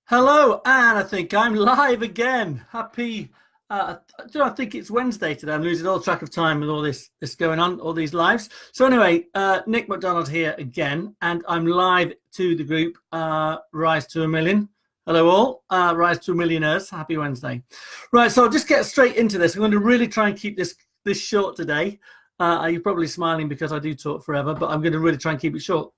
Hello, and I think I'm live again. Happy, I think it's Wednesday today. I'm losing all track of time with all this going on, all these lives. So anyway, Nick McDonald here again, and I'm live to the group Rise to a Million. Hello all, Rise to a Millionaires. Happy Wednesday. Right, so I'll just get straight into this. I'm going to really try and keep this short today. You're probably smiling because I do talk forever, but I'm going to really try and keep it short.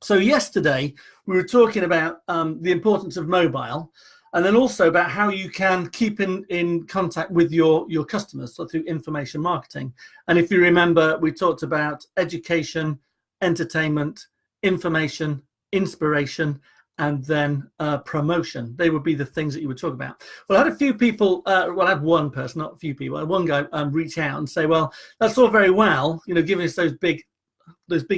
So yesterday we were talking about the importance of mobile, and then also about how you can keep in contact with your customers, so through information marketing. And if you remember, we talked about education, entertainment, information, inspiration, and then promotion. They would be the things that you would talk about. Well, I had a few people, well, I had one person, not a few people, I had one guy reach out and say, well, that's all very well, giving us those big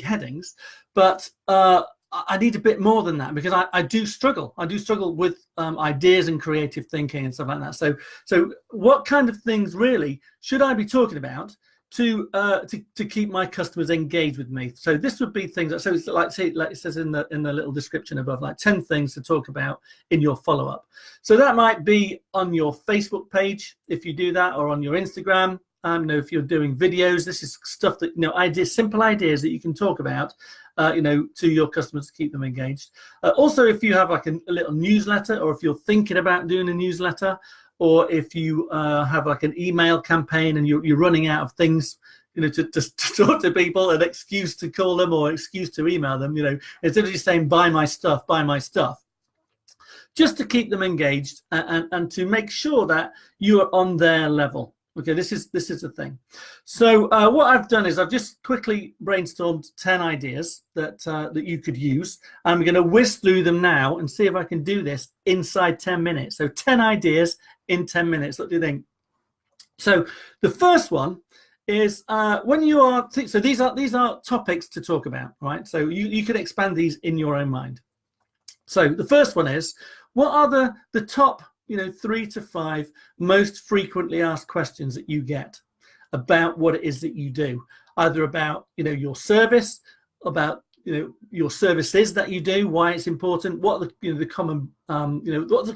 headings, but I need a bit more than that, because I do struggle with ideas and creative thinking and stuff like that. So what kind of things really should I be talking about to keep my customers engaged with me? So this would be things so it's like it says in the little description above, like 10 things to talk about in your follow-up. So that might be on your Facebook page if you do that, or on your Instagram. If you're doing videos, this is stuff that, ideas, simple ideas that you can talk about, to your customers to keep them engaged. Also, if you have like a little newsletter, or if you're thinking about doing a newsletter, or if you have like an email campaign and you're running out of things, to talk to people, an excuse to call them or excuse to email them, instead of just saying, buy my stuff, just to keep them engaged and to make sure that you are on their level. Okay, this is the thing. So what I've done is I've just quickly brainstormed 10 ideas that you could use. I'm going to whiz through them now and see if I can do this inside 10 minutes. So 10 ideas in 10 minutes. What do you think? So the first one is when you are so these are topics to talk about, right? So you can expand these in your own mind. So the first one is, what are the top 3 to 5 most frequently asked questions that you get about what it is that you do, either about your service, about your services that you do, why it's important, what are the common what are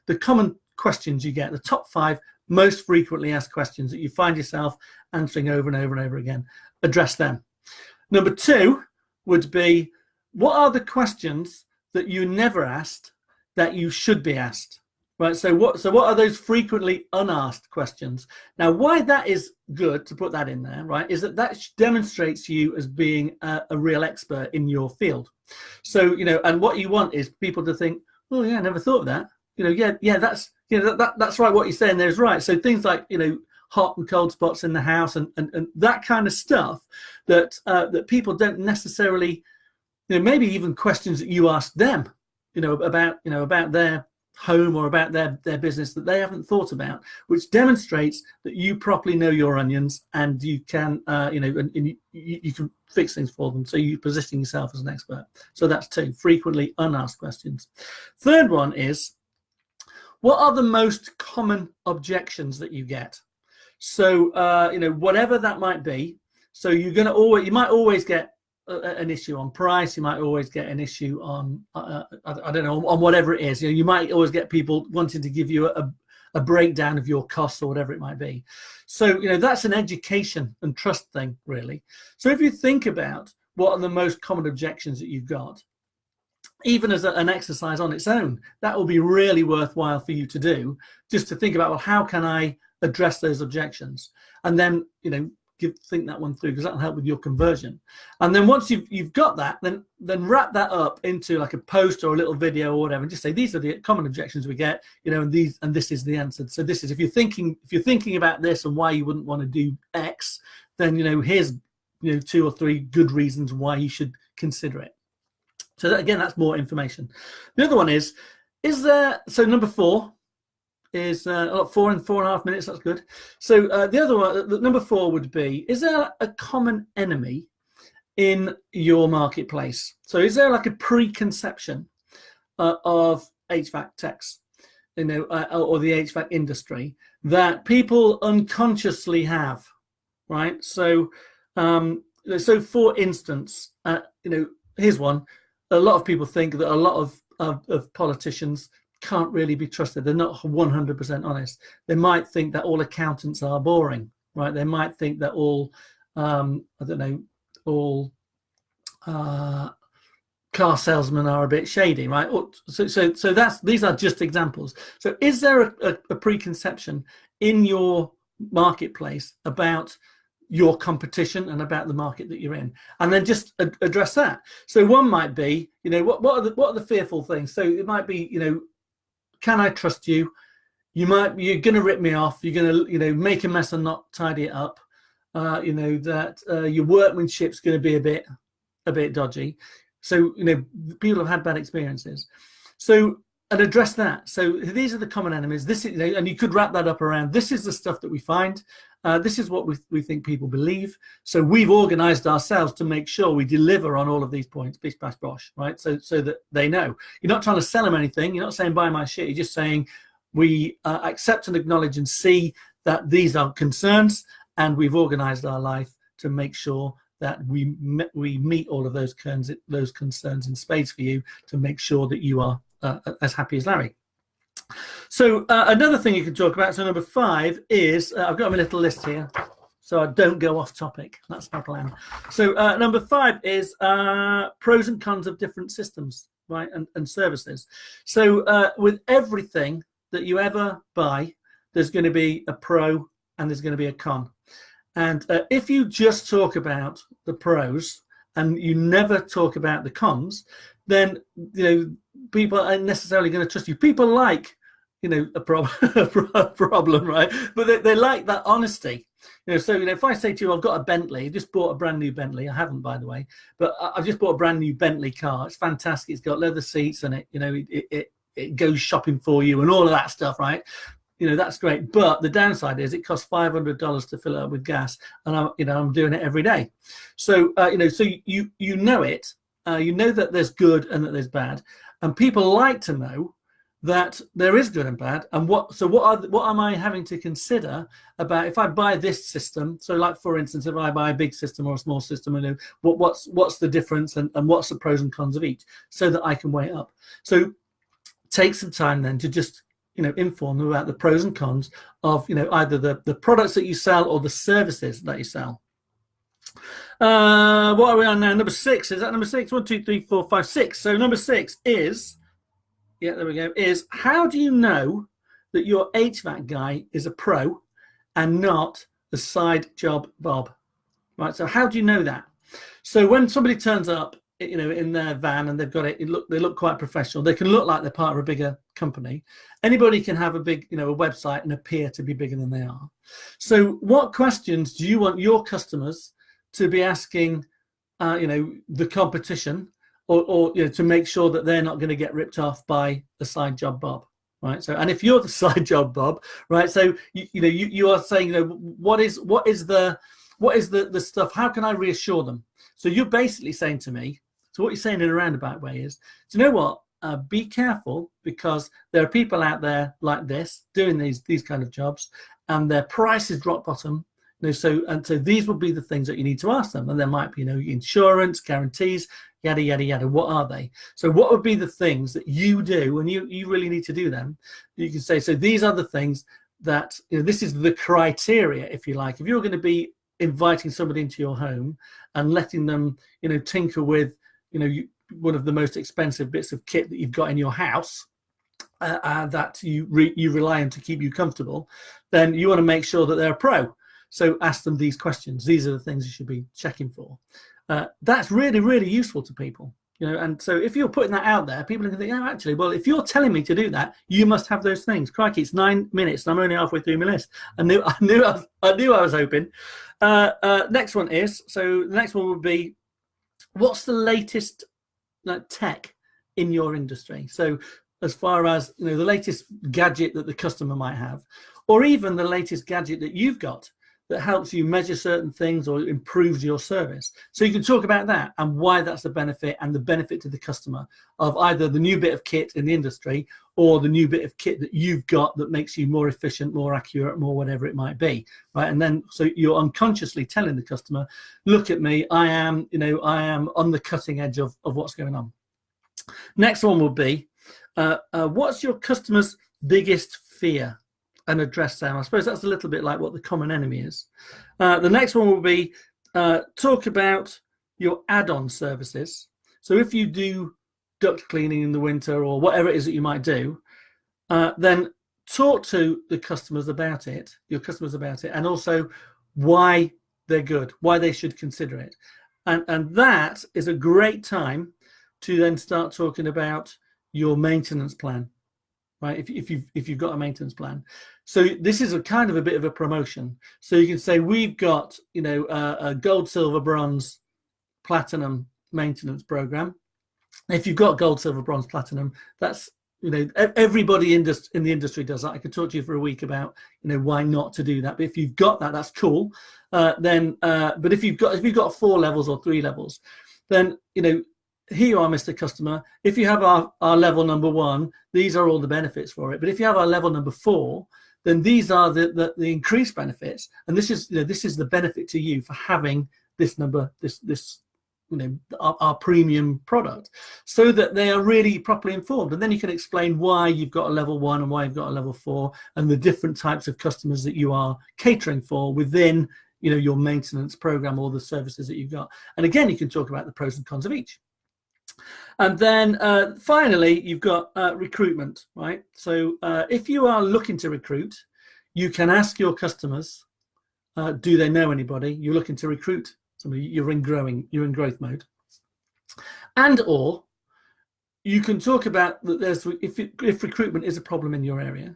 the common questions you get, the top 5 most frequently asked questions that you find yourself answering over and over and over again. Address them. Number 2 would be, what are the questions that you never asked that you should be asked? Right, so what are those frequently unasked questions? Now, why that is good to put that in there, right, is that demonstrates you as being a real expert in your field. So, and what you want is people to think, oh yeah, I never thought of that. That's right. What you're saying there is right. So things like, hot and cold spots in the house and that kind of stuff that people don't necessarily, maybe even questions that you ask them, about their home or about their business that they haven't thought about, which demonstrates that you properly know your onions and you can you can fix things for them. So you're positioning yourself as an expert. So that's 2 frequently unasked questions. Third one is, what are the most common objections that you get? So whatever that might be. So you might always get an issue on price. You might always get an issue on I don't know, on whatever it is. You might always get people wanting to give you a breakdown of your costs or whatever it might be. So that's an education and trust thing, really. So if you think about what are the most common objections that you've got, even as an exercise on its own, that will be really worthwhile for you to do, just to think about, well, how can I address those objections? And then think that one through, because that'll help with your conversion. And then once you've got that, then wrap that up into like a post or a little video or whatever, and just say, these are the common objections we get, and this is the answer. So this is, if you're thinking about this and why you wouldn't want to do X, then here's 2 or 3 good reasons why you should consider it. So that, again, that's more information. The other one is there, so number 4 is 4 and 4.5 minutes. That's good. So the other one, number 4 would be, is there a common enemy in your marketplace? So is there like a preconception of HVAC techs, or the HVAC industry that people unconsciously have, right? So for instance, here's one. A lot of people think that a lot of of politicians can't really be trusted. They're not 100% honest. They might think that all accountants are boring, right? They might think that all, I don't know, all car salesmen are a bit shady, right? So these are just examples. So is there a preconception in your marketplace about your competition and about the market that you're in, and then just address that? So one might be, what are the fearful things? So it might be, can I trust you? You're going to rip me off. You're going to, make a mess and not tidy it up. That your workmanship's going to be a bit dodgy. So, people have had bad experiences. So, and address that. So these are the common enemies. This is, and you could wrap that up around, this is the stuff that we find. This is what we think people believe. So we've organized ourselves to make sure we deliver on all of these points, bish, bash, bosh, right? So that they know. You're not trying to sell them anything. You're not saying buy my shit. You're just saying we accept and acknowledge and see that these are concerns, and we've organized our life to make sure that we meet all of those concerns in spades for you, to make sure that you are as happy as Larry. So another thing you can talk about, so number 5 is, I've got my little list here so I don't go off topic. That's my plan. So number 5 is pros and cons of different systems, right, and services. So with everything that you ever buy, there's going to be a pro and there's going to be a con. And if you just talk about the pros and you never talk about the cons, then people aren't necessarily going to trust you. People like a problem, right? But they like that honesty. So if I say to you, I've got a Bentley, I just bought a brand new Bentley. I haven't, by the way, but I've just bought a brand new Bentley car. It's fantastic. It's got leather seats and it goes shopping for you and all of that stuff, right? That's great, but the downside is it costs $500 to fill it up with gas, and I'm doing it every day. So so you know it, you know that there's good and that there's bad, and people like to know that there is good and bad. And what am I having to consider about if I buy this system? So, like for instance, if I buy a big system or a small system, what's the difference and what's the pros and cons of each, so that I can weigh it up. So take some time then to just inform them about the pros and cons of either the products that you sell or the services that you sell. What are we on now? Number 6. Is that number 6? 1, 2, 3, 4, 5, 6. So number 6 is, there we go, is how do you know that your HVAC guy is a pro and not a side job Bob? Right. So how do you know that? So when somebody turns up in their van and they've got they look quite professional. They can look like they're part of a bigger company. Anybody can have a big, a website and appear to be bigger than they are. So what questions do you want your customers to be asking, the competition, or to make sure that they're not going to get ripped off by the side job Bob, right? So, and if you're the side job Bob, right? So you are saying, what is the stuff? How can I reassure them? So you're basically saying to me. So what you're saying in a roundabout way is, do you know what? Be careful, because there are people out there like this doing these kind of jobs, and their price is rock bottom. So these would be the things that you need to ask them, and there might be insurance, guarantees, yada yada yada. What are they? So what would be the things that you do, and you really need to do them? You can say, so these are the things that this is the criteria, if you like. If you're going to be inviting somebody into your home and letting them tinker with one of the most expensive bits of kit that you've got in your house, that you rely on to keep you comfortable, then you want to make sure that they're a pro. So ask them these questions. These are the things you should be checking for. That's really, really useful to people. And so if you're putting that out there, people are going to think, oh, actually, well, if you're telling me to do that, you must have those things. Crikey, it's 9 minutes and I'm only halfway through my list. I knew I was hoping. Next one is, so the next one would be, what's the latest tech in your industry? So as far as the latest gadget that the customer might have, or even the latest gadget that you've got that helps you measure certain things or improves your service. So you can talk about that and why that's the benefit, and the benefit to the customer of either the new bit of kit in the industry or the new bit of kit that you've got that makes you more efficient, more accurate, more whatever it might be, right? And then so you're unconsciously telling the customer, look at me, I am on the cutting edge of what's going on. Next one will be, what's your customer's biggest fear, and address them. I suppose that's a little bit like what the common enemy is. The next one will be talk about your add-on services. So if you do duct cleaning in the winter or whatever it is that you might do, then talk to the customers about it, your customers about it, and also why they're good, why they should consider it. And that is a great time to then start talking about your maintenance plan, right? If you've got a maintenance plan. So this is a kind of a bit of a promotion. So you can say, we've got, you know, a gold, silver, bronze, platinum maintenance program. If you've got gold, silver, bronze, platinum, that's, you know, everybody in the industry does that. I could talk to you for a week about, you know, why not to do that. But if you've got that, that's cool. But if you've got 4 levels or 3 levels, then, you know, here you are, Mr. Customer. If you have our level number 1, these are all the benefits for it. But if you have our level number 4, then these are the increased benefits. And this is, you know, this is the benefit to you for having this number, this you know, our premium product, so that they are really properly informed. And then you can explain why you've got a level 1 and why you've got a level 4, and the different types of customers that you are catering for within, you know, your maintenance program or the services that you've got. And again, you can talk about the pros and cons of each. And then finally, you've got recruitment, right? So if you are looking to recruit, you can ask your customers, do they know anybody? You're looking to recruit somebody, you're in growth mode. And or you can talk about that if recruitment is a problem in your area,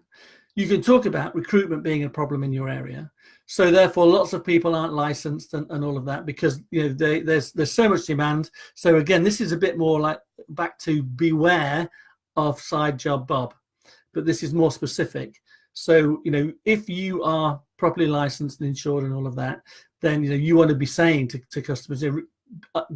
you can talk about recruitment being a problem in your area. So therefore, lots of people aren't licensed and all of that, because, you know, there's so much demand. So again, this is a bit more like back to beware of side job Bob, but this is more specific. So, you know, if you are properly licensed and insured and all of that, then, you know, you want to be saying to customers,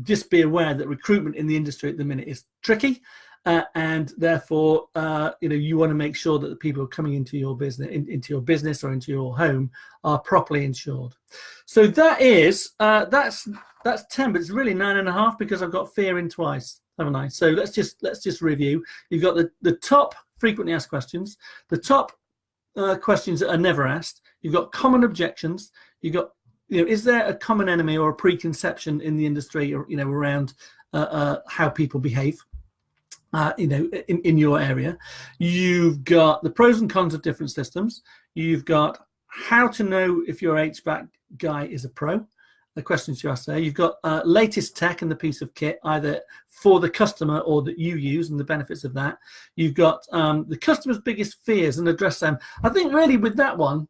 just be aware that recruitment in the industry at the minute is tricky. And therefore, you know, you want to make sure that the people who are coming into your business, or into your home are properly insured. So that is that's 10, but it's really 9.5 because I've got fear in twice, haven't I? So let's just review. You've got the top frequently asked questions, the top questions that are never asked. You've got common objections. You've got, you know, is there a common enemy or a preconception in the industry, or, you know, around how people behave? You know, in your area. You've got the pros and cons of different systems. You've got how to know if your HVAC guy is a pro, the questions you ask there. You've got latest tech and the piece of kit, either for the customer or that you use, and the benefits of that. You've got the customer's biggest fears and address them. I think really with that one,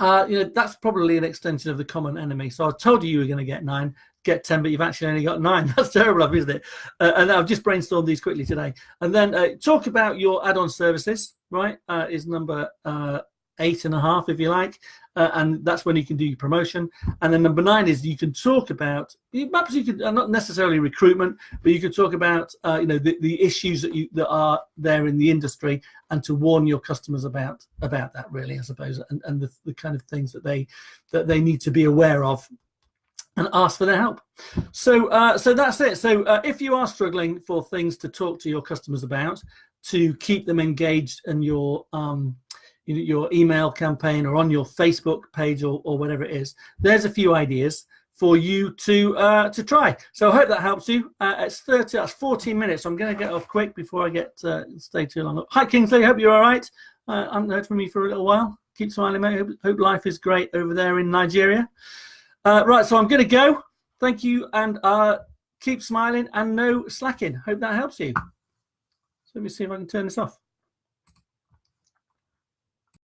you know, that's probably an extension of the common enemy. So I told you were going to get 9. Get 10, but you've actually only got 9. That's terrible, isn't it? And I've just brainstormed these quickly today. And then talk about your add-on services, right? Is number 8.5, if you like, and that's when you can do your promotion. And then number 9 is you can talk about, perhaps you could not necessarily recruitment, but you could talk about you know, the issues that are there in the industry, and to warn your customers about that, really, I suppose, and the kind of things that they need to be aware of, and ask for their help. So that's it. So if you are struggling for things to talk to your customers about, to keep them engaged in your email campaign, or on your Facebook page, or whatever it is, there's a few ideas for you to try. So I hope that helps you. That's 14 minutes. So I'm going to get off quick before I stay too long. Hi Kingsley, hope you're all right. I haven't heard from you for a little while. Keep smiling, mate. Hope life is great over there in Nigeria. Right, so I'm going to go. Thank you, and keep smiling and no slacking. Hope that helps you. So let me see if I can turn this off.